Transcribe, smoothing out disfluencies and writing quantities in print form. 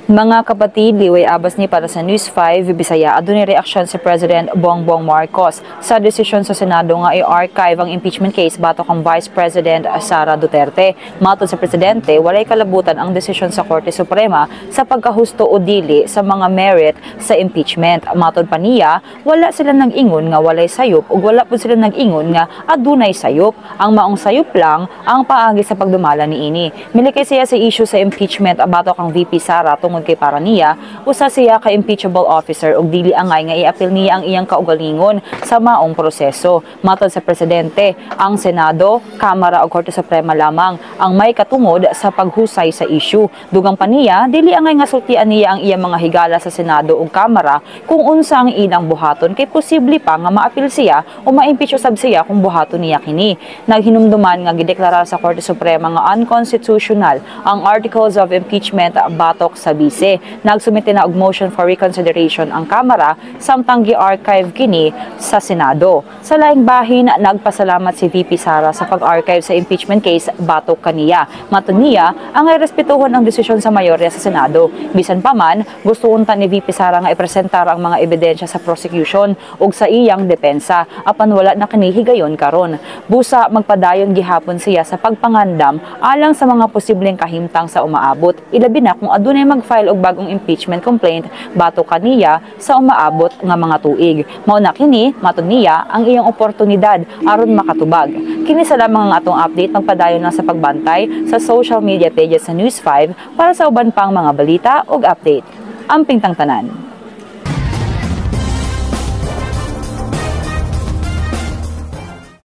Mga kapatid, liway abas ni para sa News 5, Bisaya, adunay reaksyon si President Bongbong Marcos sa desisyon sa Senado nga i-archive ang impeachment case batok ang Vice President Sara Duterte. Matod sa Presidente, walay kalabutan ang desisyon sa Korte Suprema sa pagkahusto o dili sa mga merit sa impeachment. Matod pa niya, wala sila nag-ingon nga walay sayop ug wala pud sila nag-ingon nga adunay sayop. Ang maong sayop lang ang paagi sa pagdumala niini. Milikay siya sa issue sa impeachment batok ang VP Sara tungod kay para niya, usa siya ka impeachable officer ug dili angay nga i-appeal niya ang iyang kaugalingon sa maong proseso. Matod sa Presidente, ang Senado, Kamara ug Korte Suprema lamang ang may katungod sa paghusay sa issue. Dugang pa niya, dili angay nga sultian niya ang iyang mga higala sa Senado ug Kamara kung unsa ang ilang buhaton kay posible pa nga ma-appeal siya o ma-impeach usab siya kung buhaton niya kini. Naghinumduman nga gideklarar sa Korte Suprema nga unconstitutional ang Articles of Impeachment batok sa bise. Nagsumite na og motion for reconsideration ang Kamara samtang gi-archive kini sa Senado. Sa laing bahin, nagpasalamat si VP Sara sa pag-archive sa impeachment case batok kaniya. Matod niya, ang respetuhon ang desisyon sa mayorya sa Senado. Bisan pa man, gusto unta ni VP Sara nga ipresentar ang mga ebidensya sa prosecution ug sa iyang depensa apan wala na kini higayon karon. Busa magpadayon gihapon siya sa pagpangandam alang sa mga posibleng kahimtang sa umaabot. Ilabi na kung adunay mag-file og bagong impeachment complaint batok kaniya sa umaabot nga mga tuig. Mao na kini matud niya ang iyang oportunidad aron makatubag. Kini sa lamang ang atong update, magpadayon lang sa pagbantay sa social media pages sa News 5 para sa uban pang mga balita ug update. Amping tang tanan.